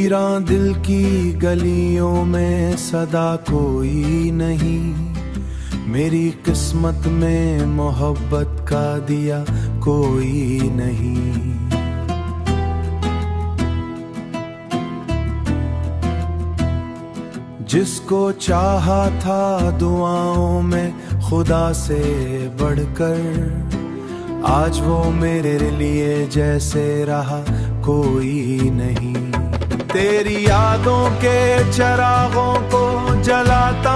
वीरान दिल की गलियों में सदा कोई नहीं, मेरी किस्मत में मोहब्बत का दिया कोई नहीं। जिसको चाहा था दुआओं में खुदा से बढ़कर, आज वो मेरे लिए जैसे रहा कोई नहीं। तेरी यादों के चिरागों को जलाता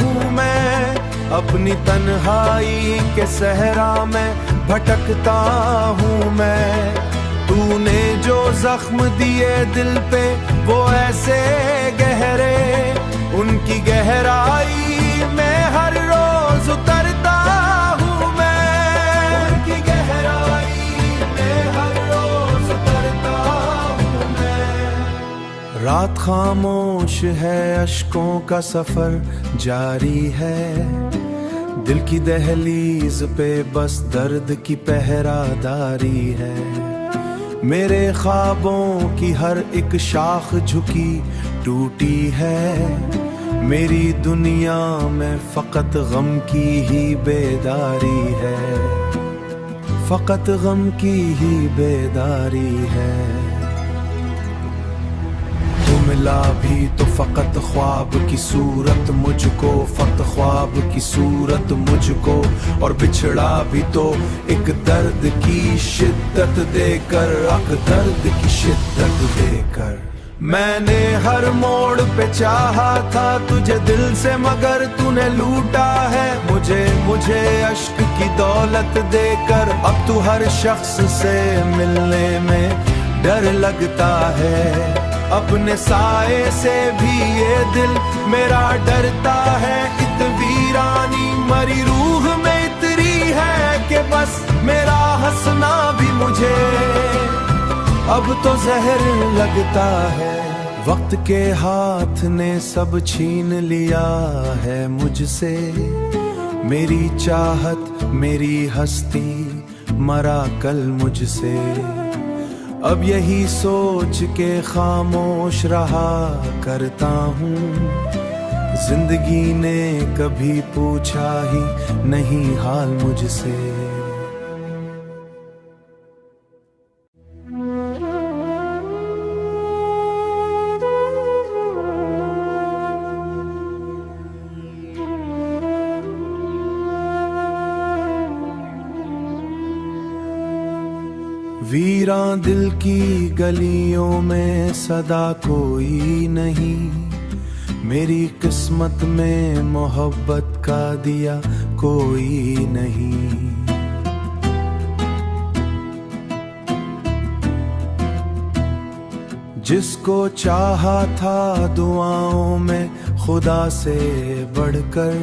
हूँ मैं, अपनी तन्हाई के सहरा में भटकता हूँ मैं। तूने जो जख्म दिए दिल पे वो ऐसे गहरे, उनकी गहराई में हर रोज उतरता हूँ मैं। उनकी गहराई में हर रोज उतरता हूँ मैं। रात खामोश है, अश्कों का सफर जारी है, दिल की दहलीज पे बस दर्द की पहरादारी है। मेरे ख्वाबों की हर एक शाख झुकी टूटी है, मेरी दुनिया में फकत गम की ही बेदारी है, फकत गम की ही बेदारी है। तू मिला भी तो फकत ख्वाब की सूरत मुझको, फकत ख्वाब की सूरत मुझको, और बिछड़ा भी तो एक दर्द की शिद्दत देकर, दर्द की शिद्दत देकर। मैंने हर मोड़ पे चाहा था तुझे दिल से, मगर तूने लूटा है मुझे अश्क की दौलत देकर। अब तू हर शख्स से मिलने में डर लगता है, अपने साए से भी ये दिल मेरा डरता है। इत वीरानी मरी रूह में इतरी है कि बस मेरा हंसना भी मुझे अब तो जहर लगता है। वक्त के हाथ ने सब छीन लिया है मुझसे, मेरी चाहत मेरी हस्ती मरा कल मुझसे। अब यही सोच के खामोश रहा करता हूँ, जिंदगी ने कभी पूछा ही नहीं हाल मुझसे। वीरान दिल की गलियों में सदा कोई नहीं, मेरी किस्मत में मोहब्बत का दिया कोई नहीं। जिसको चाहा था दुआओं में खुदा से बढ़कर,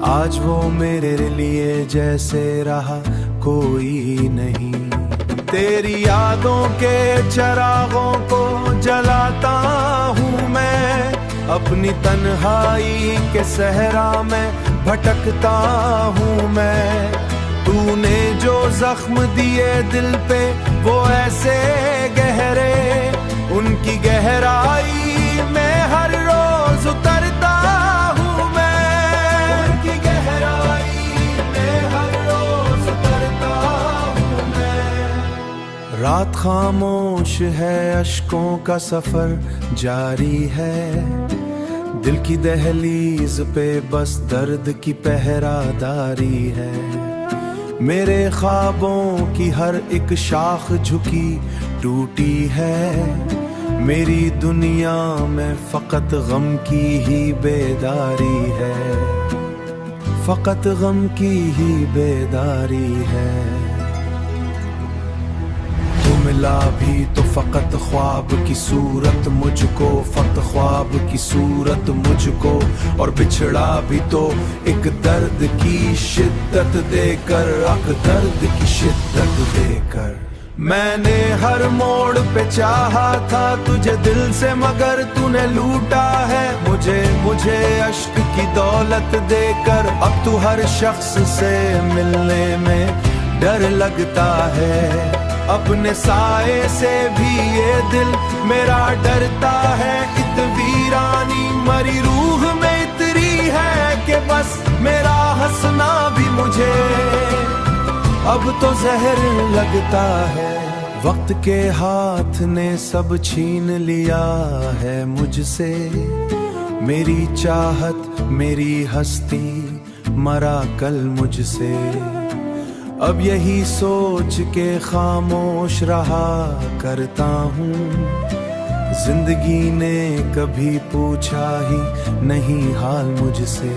आज वो मेरे लिए जैसे रहा कोई नहीं। तेरी यादों के चिरागों को जलाता हूँ मैं, अपनी तन्हाई के सहरा में भटकता हूँ मैं। तूने जो जख्म दिए दिल पे वो ऐसे गहरे, उनकी गहराई में हर रोज उतरता हूँ मैं। उनकी गहराई में हर रोज उतरता हूँ मैं। रात खामोश है, अश्कों का सफर जारी है, दिल की दहलीज पे बस दर्द की पहरादारी है। मेरे ख्वाबों की हर एक शाख झुकी टूटी है, मेरी दुनिया में फकत गम की ही बेदारी है, फकत गम की ही बेदारी है। तू मिला भी तो फकत ख्वाब की सूरत मुझको, फकत ख्वाब की सूरत मुझको, और बिछड़ा भी तो एक दर्द की शिद्दत देकर, दर्द की शिद्दत देकर। मैंने हर मोड़ पे चाहा था तुझे दिल से, मगर तूने लूटा है मुझे अश्क की दौलत देकर। अब तू हर शख्स से मिलने में डर लगता है, अपने साए से भी ये दिल मेरा डरता है। इत वीरानी मरी रूह में इतरी है कि बस मेरा हंसना भी मुझे अब तो जहर लगता है। वक्त के हाथ ने सब छीन लिया है मुझसे, मेरी चाहत मेरी हस्ती मरा कल मुझसे। अब यही सोच के खामोश रहा करता हूँ, जिंदगी ने कभी पूछा ही नहीं हाल मुझसे।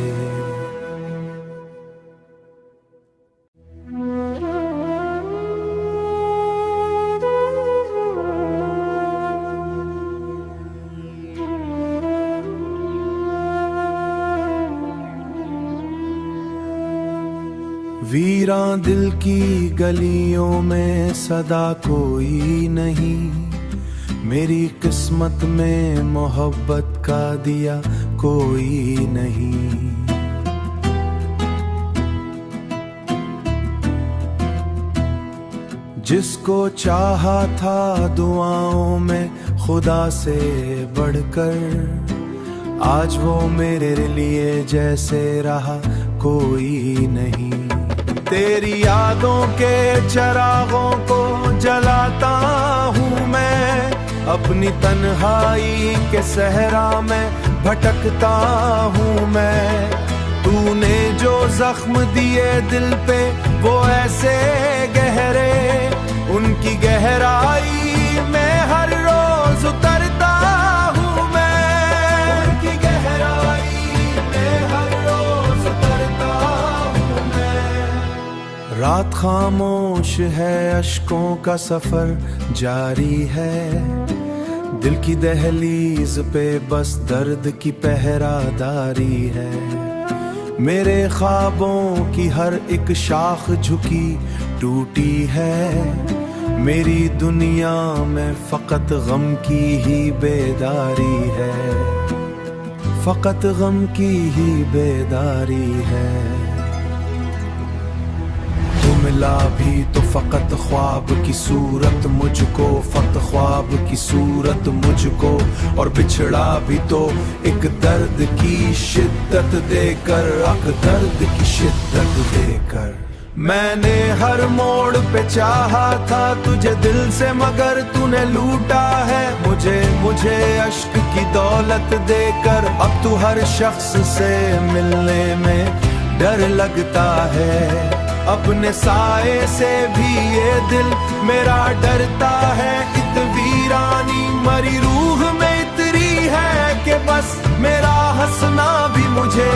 वीरां दिल की गलियों में सदा कोई नहीं, मेरी किस्मत में मोहब्बत का दिया कोई नहीं। जिसको चाहा था दुआओं में खुदा से बढ़कर, आज वो मेरे लिए जैसे रहा कोई नहीं। तेरी यादों के चरागों को जलाता हूँ मैं, अपनी तन्हाई के सहरा में भटकता हूँ मैं। तूने जो जख्म दिए दिल पे वो ऐसे गहरे, उनकी गहराई में हर रोज उतरता हूँ मैं। उनकी गहराई में हर रोज उतरता हूँ मैं। रात खामोश है, अश्कों का सफर जारी है, दिल की दहलीज पे बस दर्द की पहरादारी है। मेरे ख्वाबों की हर एक शाख झुकी टूटी है, मेरी दुनिया में फकत गम की ही बेदारी है, फकत गम की ही बेदारी है। मिला भी तो फकत ख्वाब की सूरत मुझको, फकत ख्वाब की सूरत मुझको, और बिछड़ा भी तो एक दर्द की शिद्दत देकर, अक दर्द की शिद्दत देकर। मैंने हर मोड़ पे चाहा था तुझे दिल से, मगर तूने लूटा है मुझे अश्क की दौलत देकर। अब तू हर शख्स से मिलने में डर लगता है, अपने साए से भी ये दिल मेरा डरता है। इत वीरानी मरी रूह में इतरी है कि बस मेरा हंसना भी मुझे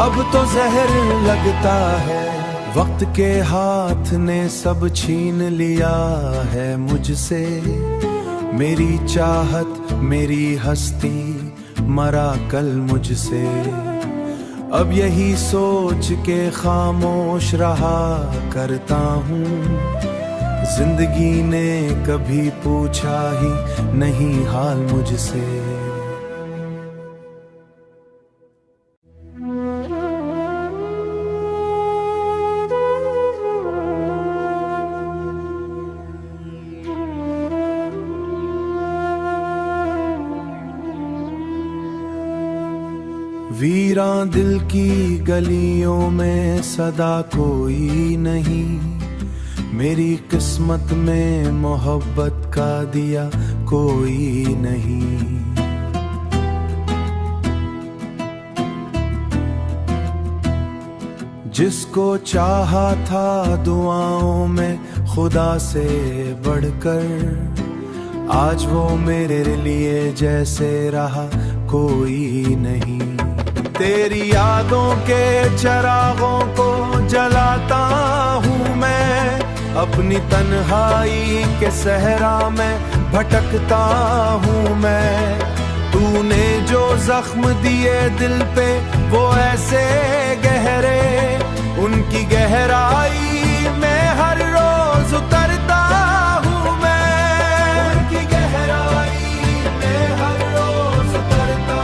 अब तो जहर लगता है। वक्त के हाथ ने सब छीन लिया है मुझसे, मेरी चाहत मेरी हस्ती मरा कल मुझसे। अब यही सोच के खामोश रहा करता हूँ, जिंदगी ने कभी पूछा ही नहीं हाल मुझसे। वीरां दिल की गलियों में सदा कोई नहीं, मेरी किस्मत में मोहब्बत का दिया कोई नहीं। जिसको चाहा था दुआओं में खुदा से बढ़कर, आज वो मेरे लिए जैसे रहा कोई नहीं। तेरी यादों के चरागों को जलाता हूँ मैं, अपनी तन्हाई के सहरा में भटकता हूँ मैं। तूने जो जख्म दिए दिल पे वो ऐसे गहरे, उनकी गहराई में हर रोज उतरता हूँ मैं। उनकी गहराई में हर रोज उतरता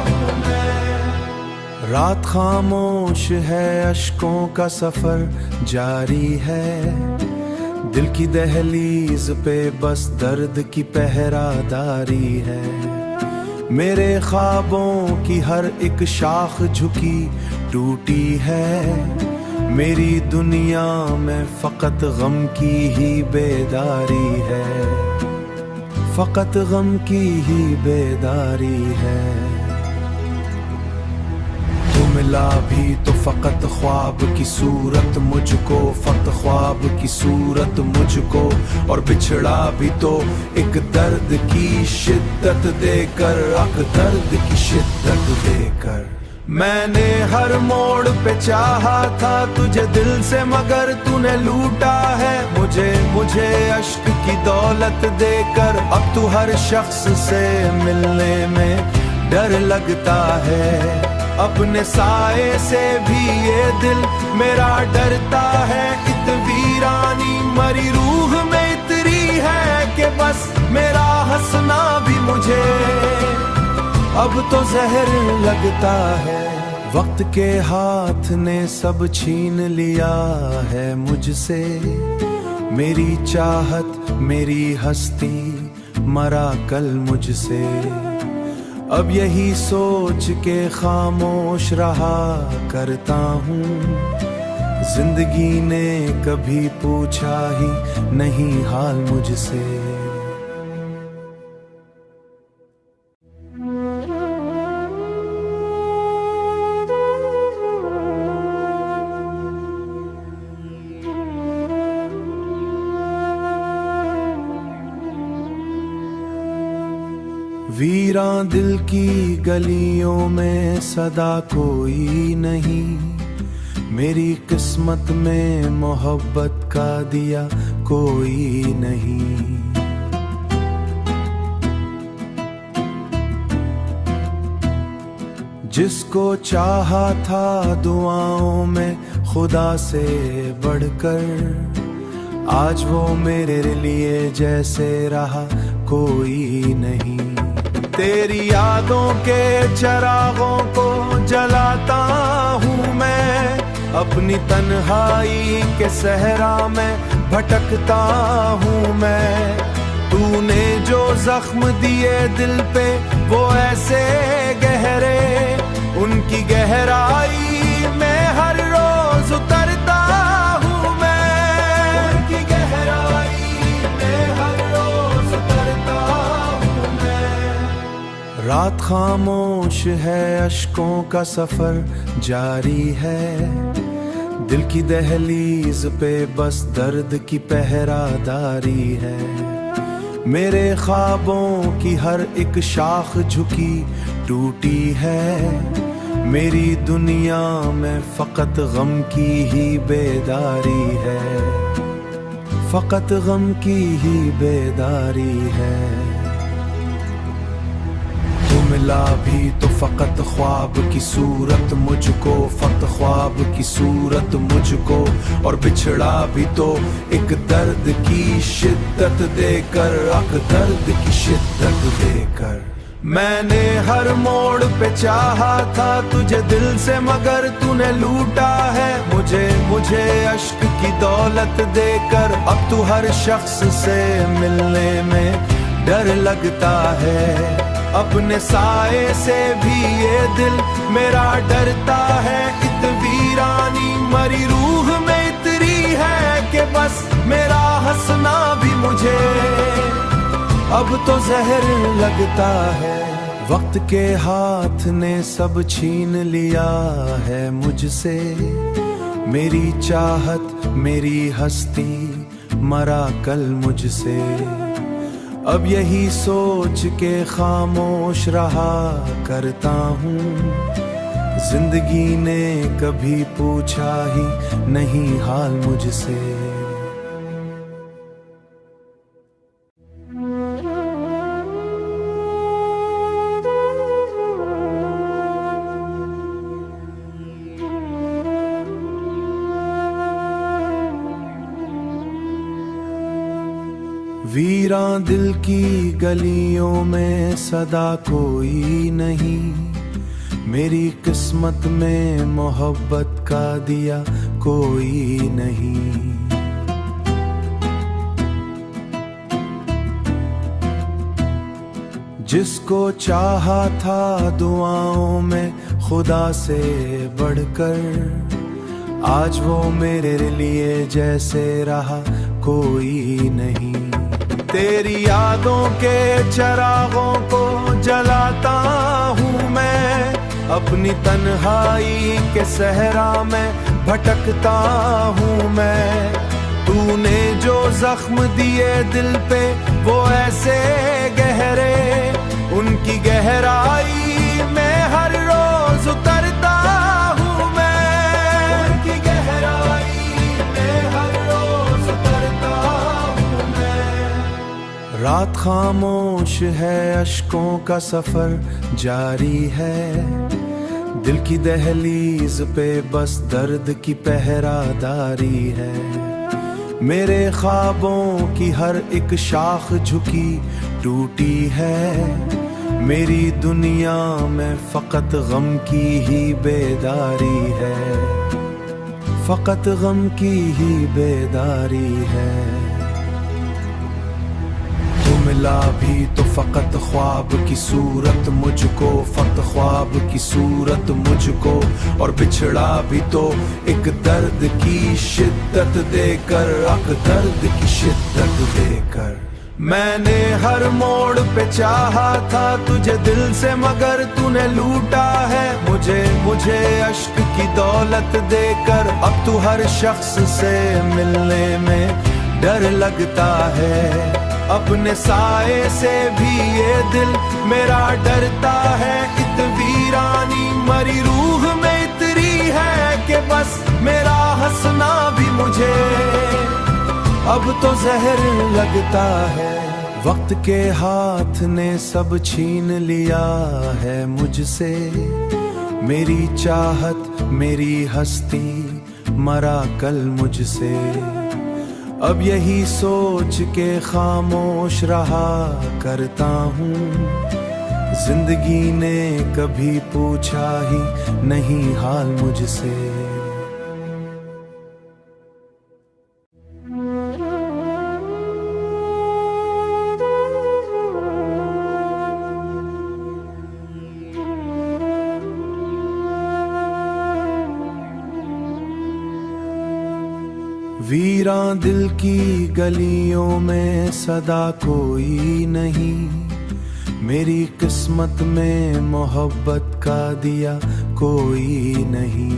हूँ मैं। रात खामोश है, अश्कों का सफर जारी है, दिल की दहलीज पे बस दर्द की पहरादारी है। मेरे ख्वाबों की हर एक शाख झुकी टूटी है। मेरी दुनिया में फकत गम की ही बेदारी है, फकत गम की ही बेदारी है। तू मिला भी तो फकत ख्वाब की सूरत मुझको, फकत ख्वाब की सूरत मुझको, और बिछड़ा भी तो एक दर्द की शिद्दत देकर, अक दर्द की शिद्दत देकर। मैंने हर मोड़ पे चाहा था तुझे दिल से, मगर तूने लूटा है मुझे अश्क की दौलत देकर। अब तू हर शख्स से मिलने में डर लगता है, अपने साए से भी ये दिल मेरा डरता है। इत वीरानी मरी रूह में इतरी है कि बस मेरा हंसना भी मुझे अब तो जहर लगता है। वक्त के हाथ ने सब छीन लिया है मुझसे, मेरी चाहत मेरी हस्ती मरा कल मुझसे। अब यही सोच के खामोश रहा करता हूँ, जिंदगी ने कभी पूछा ही नहीं हाल मुझसे। वीरां दिल की गलियों में सदा कोई नहीं, मेरी किस्मत में मोहब्बत का दिया कोई नहीं। जिसको चाहा था दुआओं में खुदा से बढ़कर, आज वो मेरे लिए जैसे रहा कोई नहीं। तेरी यादों के चरागों को जलाता हूँ मैं, अपनी तन्हाई के सहरा में भटकता हूँ मैं। तूने जो जख्म दिए दिल पे वो ऐसे गहरे, उनकी गहराई में हर रोज उतरता हूँ मैं, उनकी गहराई में हर रोज उतरता हूँ मैं। रात खामोश है, अश्कों का सफर जारी है, दिल की दहलीज पे बस दर्द की पहरादारी है। मेरे ख्वाबों की हर एक शाख झुकी टूटी है, मेरी दुनिया में फकत गम की ही बेदारी है, फकत गम की ही बेदारी है। तू मिला भी तो फकत ख्वाब की सूरत मुझको, फकत ख्वाब की सूरत मुझको, और बिछड़ा भी तो एक दर्द की शिद्दत देकर, अक दर्द की शिद्दत देकर। मैंने हर मोड़ पे चाहा था तुझे दिल से, मगर तूने लूटा है मुझे अश्क की दौलत देकर। अब तू हर शख्स से मिलने में डर लगता है, अपने साए से भी ये दिल मेरा डरता है। इत वीरानी मरी रूह में इतरी है कि बस मेरा हंसना भी मुझे अब तो जहर लगता है। वक्त के हाथ ने सब छीन लिया है मुझसे, मेरी चाहत मेरी हस्ती मरा कल मुझसे। अब यही सोच के खामोश रहा करता हूँ, जिंदगी ने कभी पूछा ही नहीं हाल मुझसे। वीरां दिल की गलियों में सदा कोई नहीं, मेरी किस्मत में मोहब्बत का दिया कोई नहीं। जिसको चाहा था दुआओं में खुदा से बढ़कर, आज वो मेरे लिए जैसे रहा कोई नहीं। तेरी यादों के चरागों को जलाता हूँ मैं, अपनी तन्हाई के सहरा में भटकता हूँ मैं। तूने जो जख्म दिए दिल पे वो ऐसे गहरे, उनकी गहराई में हर रोज उतरता हूँ मैं। उनकी गहराई में हर रोज उतरता हूँ मैं। रात खामोश है, अश्कों का सफर जारी है, दिल की दहलीज पे बस दर्द की पहरादारी है। मेरे ख्वाबों की हर एक शाख झुकी टूटी है, मेरी दुनिया में फकत गम की ही बेदारी है, फकत गम की ही बेदारी है। तू मिला भी तो फकत ख्वाब की सूरत मुझको, फकत ख्वाब की सूरत मुझको, और बिछड़ा भी तो एक दर्द की शिद्दत देकर, अक दर्द की शिद्दत देकर। मैंने हर मोड़ पे चाहा था तुझे दिल से, मगर तूने लूटा है मुझे अश्क की दौलत देकर। अब तू हर शख्स से मिलने में डर लगता है, अपने साए से भी ये दिल मेरा डरता है। इत वीरानी मरी रूह में इतरी है कि बस मेरा हंसना भी मुझे अब तो जहर लगता है। वक्त के हाथ ने सब छीन लिया है मुझसे, मेरी चाहत मेरी हस्ती मरा कल मुझसे। अब यही सोच के खामोश रहा करता हूँ, जिंदगी ने कभी पूछा ही नहीं हाल मुझसे। वीरां दिल की गलियों में सदा कोई नहीं, मेरी किस्मत में मोहब्बत का दिया कोई नहीं।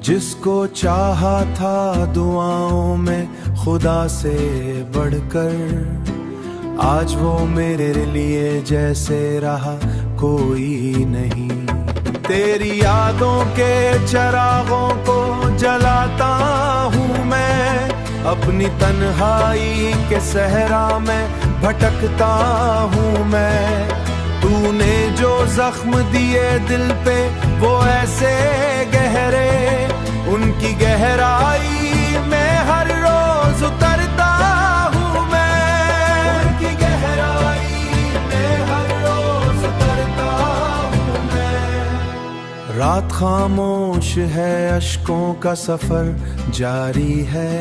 जिसको चाहा था दुआओं में खुदा से बढ़कर, आज वो मेरे लिए जैसे रहा कोई नहीं। तेरी यादों के चरागों को जलाता हूँ मैं, अपनी तन्हाई के सहरा में भटकता हूँ मैं। तूने जो जख्म दिए दिल पे वो ऐसे गहरे, उनकी गहराई में हर रोज उतरता हूँ मैं। उनकी गहराई में हर रोज उतरता हूँ मैं। रात खामोश है, अश्कों का सफर जारी है,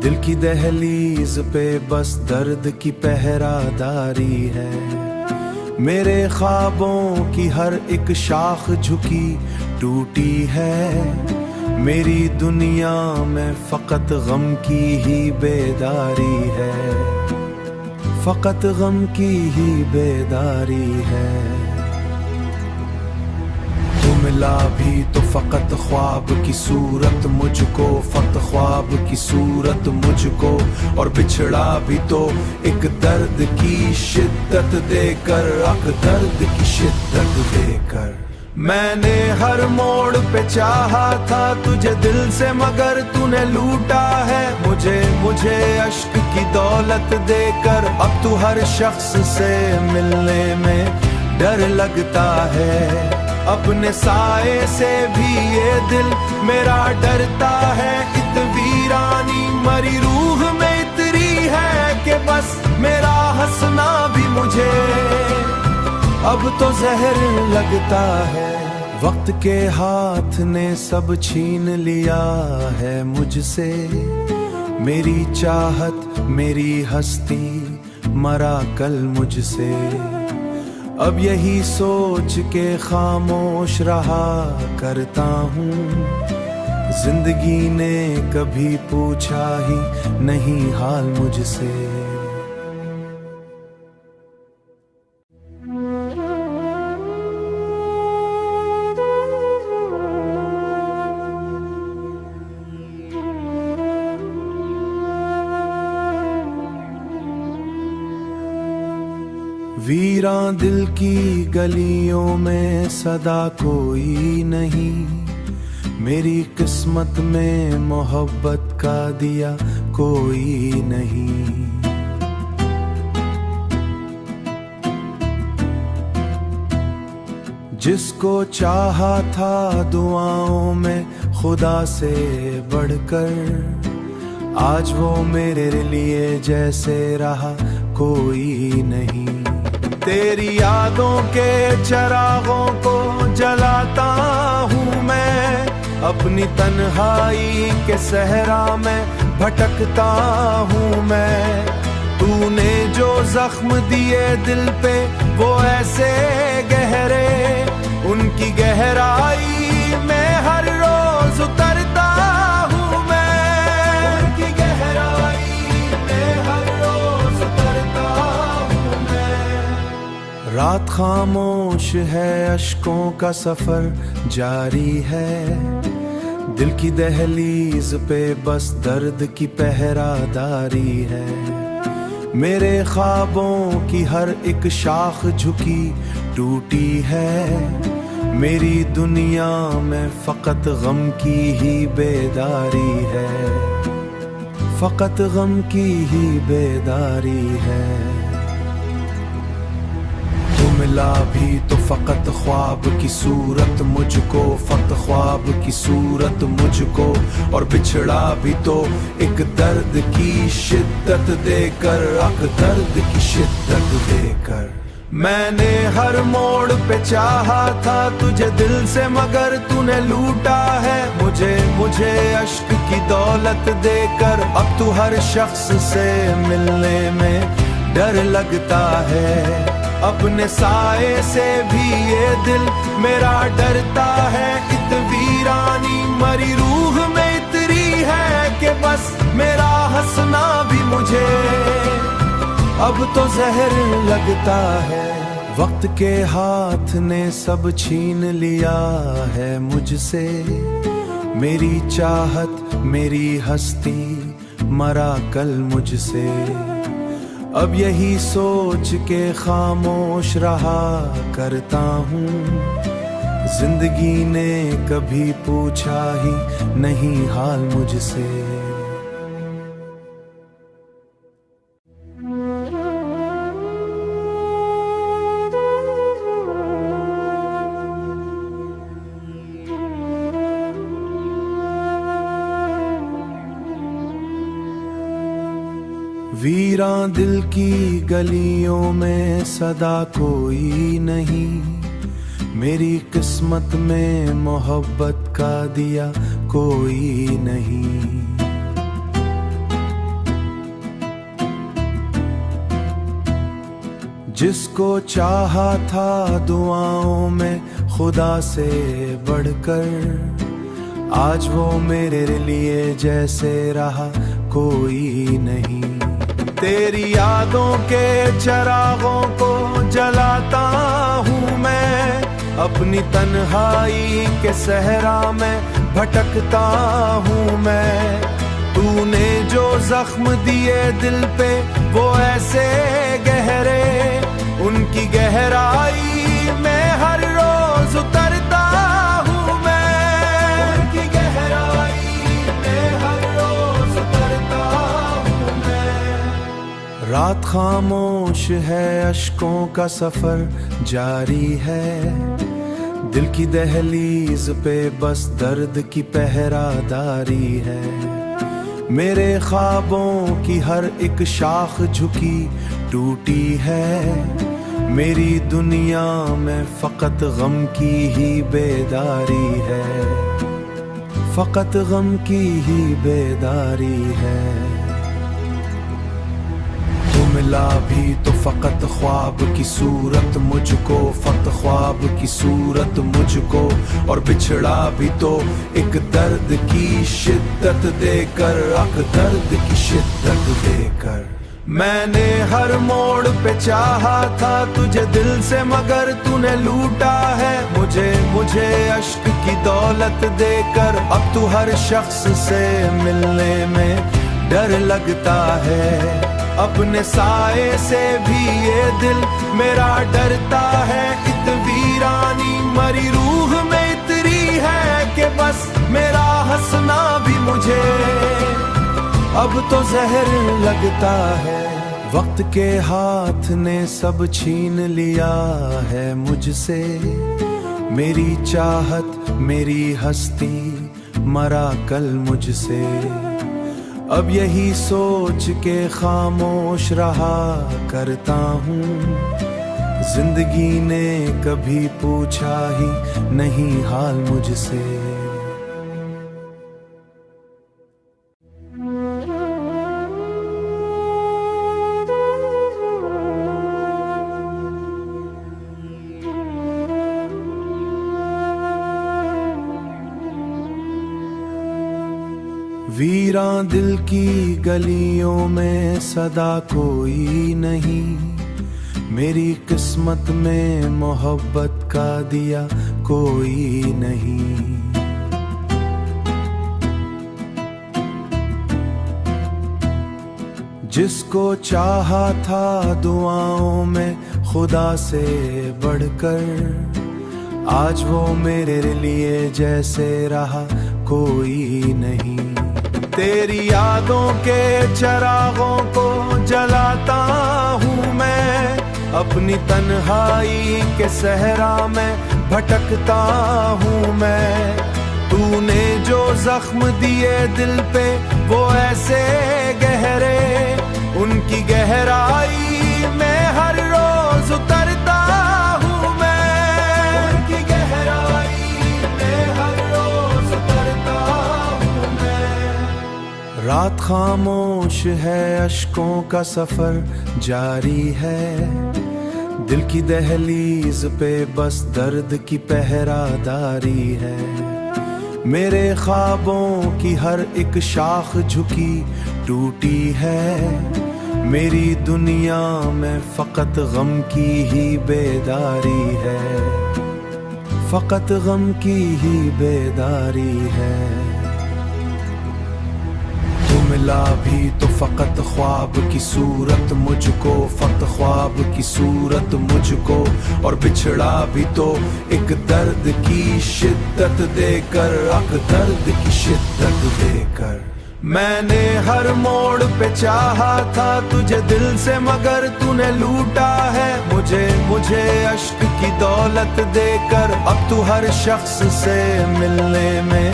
दिल की दहलीज पे बस दर्द की पहरादारी है। मेरे ख्वाबों की हर एक शाख झुकी टूटी है, मेरी दुनिया में फकत गम की ही बेदारी है, फकत गम की ही बेदारी है। तू मिला भी तो फकत ख्वाब की सूरत मुझको, फकत ख्वाब की सूरत मुझको, और बिछड़ा भी तो एक दर्द की शिद्दत देकर, अक दर्द की शिद्दत देकर। मैंने हर मोड़ पे चाहा था तुझे दिल से, मगर तूने लूटा है मुझे अश्क की दौलत देकर। अब तू हर शख्स से मिलने में डर लगता है, अपने साए से भी ये दिल मेरा डरता है। इत वीरानी मरी रूह में इतरी है कि बस मेरा हंसना भी मुझे अब तो जहर लगता है। वक्त के हाथ ने सब छीन लिया है मुझसे, मेरी चाहत मेरी हस्ती मरा कल मुझसे, अब यही सोच के खामोश रहा करता हूँ। जिंदगी ने कभी पूछा ही नहीं हाल मुझसे। वीरां दिल की गलियों में सदा कोई नहीं, मेरी किस्मत में मोहब्बत का दिया कोई नहीं। जिसको चाहा था दुआओं में खुदा से बढ़कर, आज वो मेरे लिए जैसे रहा कोई नहीं। तेरी यादों के चिरागों को जलाता हूँ मैं, अपनी तन्हाई के सहरा में भटकता हूँ मैं। तूने जो जख्म दिए दिल पे वो ऐसे गहरे, उनकी गहराई में हर रोज उतरता हूँ मैं। उनकी गहराई में हर रोज उतरता हूँ मैं। रात खामोश है, अश्कों का सफर जारी है, दिल की दहलीज पे बस दर्द की पहरादारी है। मेरे ख्वाबों की हर एक शाख झुकी टूटी है, मेरी दुनिया में फकत गम की ही बेदारी है, फकत गम की ही बेदारी है। मिला भी तो फकत ख्वाब की सूरत मुझको, फकत ख्वाब की सूरत मुझको, और बिछड़ा भी तो एक दर्द की शिद्दत देकर, अक दर्द की शिद्दत देकर। मैंने हर मोड़ पे चाहा था तुझे दिल से, मगर तूने लूटा है मुझे अश्क की दौलत देकर। अब तू हर शख्स से मिलने में डर लगता है, अपने साए से भी ये दिल मेरा डरता है। इत वीरानी मरी रूह में इतरी है कि बस मेरा हंसना भी मुझे अब तो जहर लगता है। वक्त के हाथ ने सब छीन लिया है मुझसे, मेरी चाहत मेरी हस्ती मरा कल मुझसे। अब यही सोच के खामोश रहा करता हूँ, जिंदगी ने कभी पूछा ही नहीं हाल मुझसे। वीरां दिल की गलियों में सदा कोई नहीं, मेरी किस्मत में मोहब्बत का दिया कोई नहीं। जिसको चाहा था दुआओं में खुदा से बढ़कर, आज वो मेरे लिए जैसे रहा कोई नहीं। तेरी यादों के चिरागों को जलाता हूँ मैं, अपनी तन्हाई के सहरा में भटकता हूँ मैं। तूने जो जख्म दिए दिल पे वो ऐसे गहरे, उनकी गहराई में हर रोज उतरता हूँ मैं। उनकी गहराई में हर रोज उतरता हूँ मैं। रात खामोश है, अश्कों का सफर जारी है, दिल की दहलीज पे बस दर्द की पहरादारी है। मेरे ख्वाबों की हर एक शाख झुकी टूटी है, मेरी दुनिया में फकत गम की ही बेदारी है, फकत गम की ही बेदारी है। तू मिला भी तो फकत ख्वाब की सूरत मुझको, फकत ख्वाब की सूरत मुझको, और बिछड़ा भी तो एक दर्द की शिद्दत देकर, अक दर्द की शिद्दत देकर। मैंने हर मोड़ पे चाहा था तुझे दिल से, मगर तूने लूटा है मुझे अश्क की दौलत देकर। अब तू हर शख्स से मिलने में डर लगता है, अपने साए से भी ये दिल मेरा डरता है। इत वीरानी मरी रूह में इतरी है कि बस मेरा हंसना भी मुझे अब तो जहर लगता है। वक्त के हाथ ने सब छीन लिया है मुझसे, मेरी चाहत मेरी हस्ती मरा कल मुझसे। अब यही सोच के खामोश रहा करता हूँ, जिंदगी ने कभी पूछा ही नहीं हाल मुझसे। वीरां दिल की गलियों में सदा कोई नहीं, मेरी किस्मत में मोहब्बत का दिया कोई नहीं। जिसको चाहा था दुआओं में खुदा से बढ़कर, आज वो मेरे लिए जैसे रहा कोई नहीं। तेरी यादों के चरागों को जलाता हूँ मैं, अपनी तन्हाई के सहरा में भटकता हूँ मैं। तूने जो जख्म दिए दिल पे वो ऐसे गहरे, उनकी गहराई में हर रोज उतरता हूँ मैं। उनकी गहराई में हर रोज उतरता हूँ मैं। रात खामोश है, अश्कों का सफर जारी है, दिल की दहलीज पे बस दर्द की पहरादारी है। मेरे ख्वाबों की हर एक शाख झुकी टूटी है, मेरी दुनिया में फकत गम की ही बेदारी है, फकत गम की ही बेदारी है। तू मिला भी तो फकत ख्वाब की सूरत मुझको, फकत ख्वाब की सूरत मुझको, और बिछड़ा भी तो एक दर्द की शिद्दत देकर, अक दर्द की शिद्दत देकर। मैंने हर मोड़ पे चाहा था तुझे दिल से, मगर तूने लूटा है मुझे अश्क की दौलत देकर। अब तू हर शख्स से मिलने में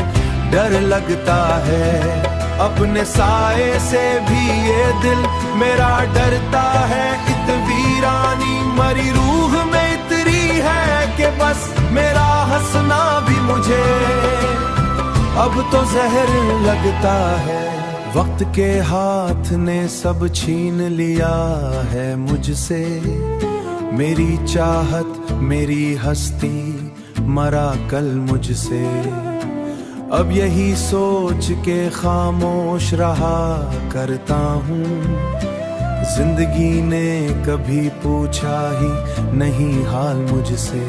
डर लगता है, अपने साए से भी ये दिल मेरा डरता है। इत वीरानी मरी रूह में इतरी है कि बस मेरा हंसना भी मुझे अब तो जहर लगता है। वक्त के हाथ ने सब छीन लिया है मुझसे, मेरी चाहत मेरी हस्ती मरा कल मुझसे। अब यही सोच के खामोश रहा करता हूँ, जिंदगी ने कभी पूछा ही नहीं हाल मुझसे।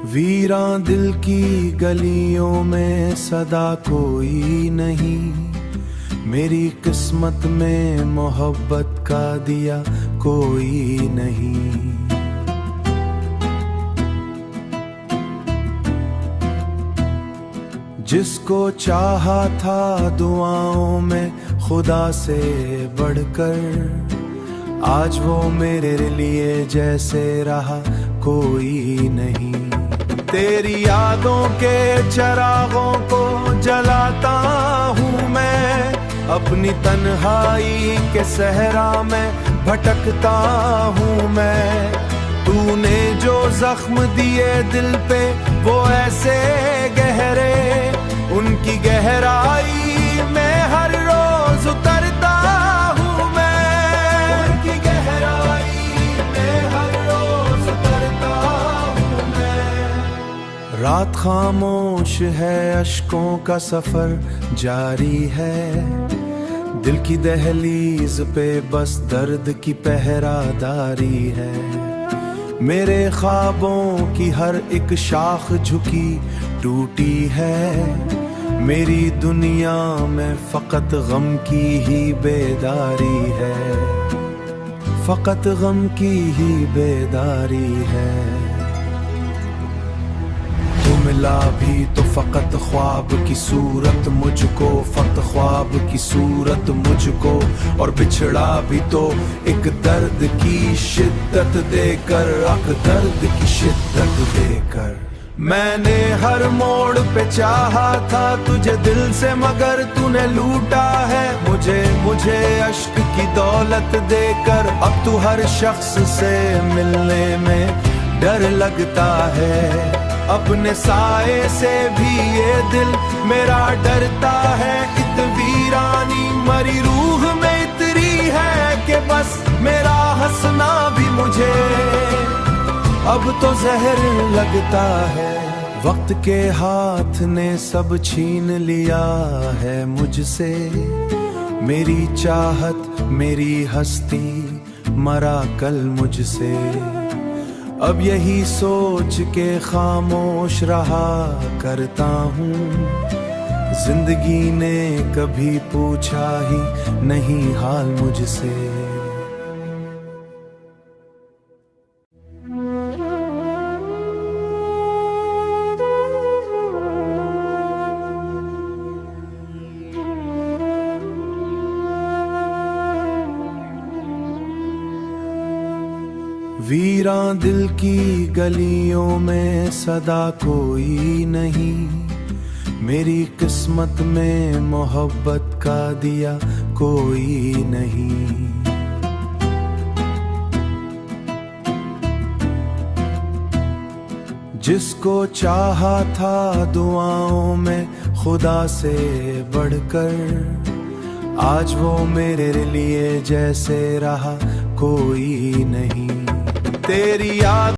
वीरां दिल की गलियों में सदा कोई नहीं, मेरी किस्मत में मोहब्बत का दिया कोई नहीं। जिसको चाहा था दुआओं में खुदा से बढ़कर, आज वो मेरे लिए जैसे रहा कोई नहीं। तेरी यादों के चरागों को जलाता हूँ मैं, अपनी तन्हाई के सहरा में भटकता हूँ मैं। तूने जो जख्म दिए दिल पे वो ऐसे गहरे, उनकी गहराई में हर रोज उतरता हूँ मैं, उनकी गहराई में हर रोज उतरता हूँ मैं। रात खामोश है, अश्कों का सफर जारी है, दिल की दहलीज पे बस दर्द की पहरादारी है। मेरे ख्वाबों की हर एक शाख झुकी टूटी है, मेरी दुनिया में फकत गम की ही बेदारी है, फकत गम की ही बेदारी है। तू मिला भी तो फकत ख्वाब की सूरत मुझको, फकत ख्वाब की सूरत मुझको, और बिछड़ा भी तो एक दर्द की शिद्दत देकर, अक दर्द की शिद्दत देकर। मैंने हर मोड़ पे चाहा था तुझे दिल से, मगर तूने लूटा है मुझे अश्क की दौलत देकर। अब तू हर शख्स से मिलने में डर लगता है, अपने साए से भी ये दिल मेरा डरता है। इत वीरानी मरी रूह में इतरी है कि बस मेरा हंसना भी मुझे अब तो जहर लगता है। वक्त के हाथ ने सब छीन लिया है मुझसे, मेरी चाहत मेरी हस्ती मरा कल मुझसे। अब यही सोच के खामोश रहा करता हूँ, जिंदगी ने कभी पूछा ही नहीं हाल मुझसे। वीरां दिल की गलियों में सदा कोई नहीं, मेरी किस्मत में मोहब्बत का दिया कोई नहीं। जिसको चाहा था दुआओं में खुदा से बढ़कर, आज वो मेरे लिए जैसे रहा कोई नहीं। तेरी याद